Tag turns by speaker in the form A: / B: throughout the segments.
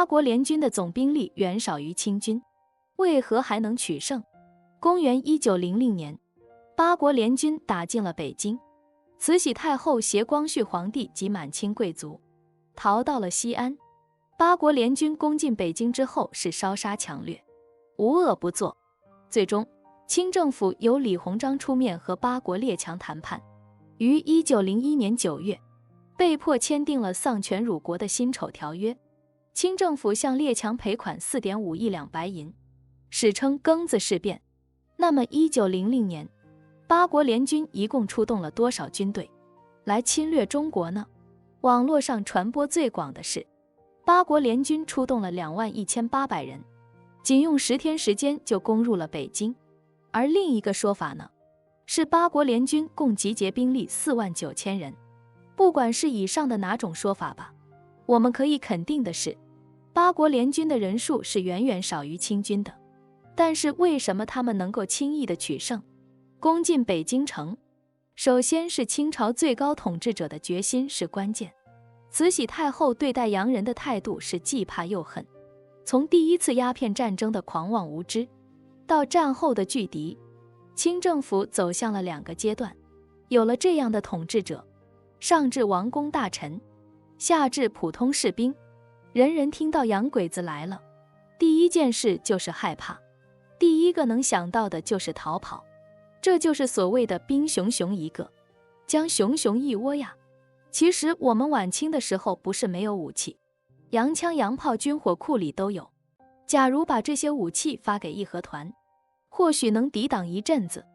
A: 八国联军的总兵力远少于清军，为何还能取胜？公元1900年，八国联军打进了北京，慈禧太后携光绪皇帝及满清贵族逃到了西安。八国联军攻进北京之后是烧杀抢掠，无恶不作。最终，清政府由李鸿章出面和八国列强谈判，于1901年9月被迫签订了丧权辱国的辛丑条约。清政府向列强赔款 4.5 亿两白银，史称庚子事变。那么1900年，八国联军一共出动了多少军队来侵略中国呢？网络上传播最广的是，八国联军出动了21800人，仅用10天时间就攻入了北京。而另一个说法呢，是八国联军共集结兵力49000人。不管是以上的哪种说法吧，我们可以肯定的是，八国联军的人数是远远少于清军的。但是为什么他们能够轻易的取胜，攻进北京城？首先是清朝最高统治者的决心是关键。慈禧太后对待洋人的态度是既怕又恨，从第一次鸦片战争的狂妄无知，到战后的拒敌，清政府走向了2个阶段。有了这样的统治者，上至王公大臣，下至普通士兵，人人听到洋鬼子来了，第一件事就是害怕，第一个能想到的就是逃跑。这就是所谓的兵熊熊一个，将熊熊一窝呀。其实我们晚清的时候不是没有武器，洋枪洋炮军火库里都有。假如把这些武器发给义和团，或许能抵挡一阵子，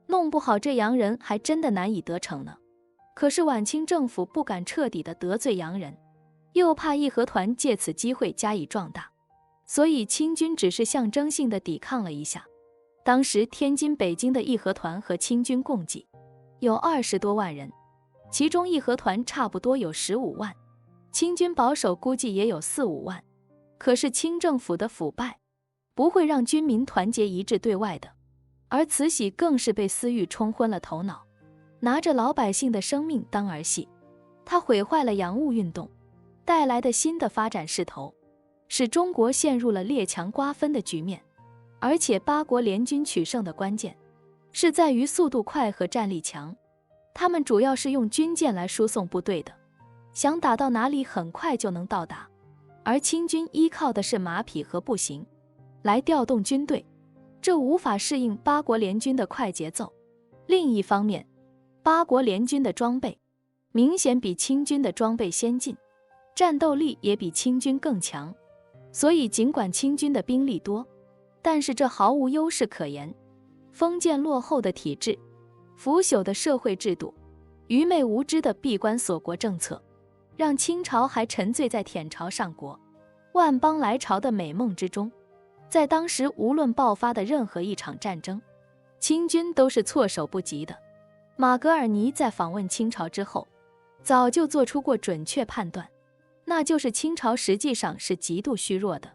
A: 弄不好这洋人还真的难以得逞呢。可是晚清政府不敢彻底的得罪洋人，又怕义和团借此机会加以壮大，所以清军只是象征性的抵抗了一下。当时天津、北京的义和团和清军共计有20多万人，其中义和团差不多有15万，清军保守估计也有4、5万。可是清政府的腐败不会让军民团结一致对外的，而慈禧更是被私欲冲昏了头脑，拿着老百姓的生命当儿戏。他毁坏了洋务运动带来的新的发展势头，使中国陷入了列强瓜分的局面。而且八国联军取胜的关键是在于速度快和战力强，他们主要是用军舰来输送部队的，想打到哪里很快就能到达。而清军依靠的是马匹和步行来调动军队，这无法适应八国联军的快节奏。另一方面，八国联军的装备明显比清军的装备先进，战斗力也比清军更强。所以尽管清军的兵力多，但是这毫无优势可言。封建落后的体制，腐朽的社会制度，愚昧无知的闭关锁国政策，让清朝还沉醉在舔朝上国、万邦来朝的美梦之中。在当时无论爆发的任何一场战争，清军都是措手不及的。马格尔尼在访问清朝之后，早就做出过准确判断，那就是清朝实际上是极度虚弱的，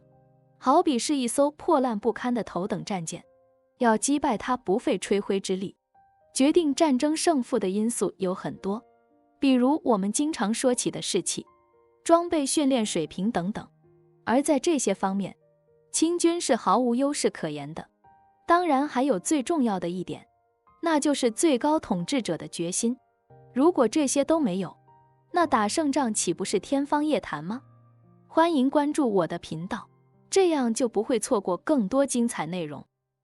A: 好比是一艘破烂不堪的头等战舰，要击败它不费吹灰之力。决定战争胜负的因素有很多，比如我们经常说起的士气、装备训练水平等等。而在这些方面，清军是毫无优势可言的。当然还有最重要的一点，那就是最高统治者的决心。如果这些都没有，那打胜仗岂不是天方夜谭吗？欢迎关注我的频道，这样就不会错过更多精彩内容。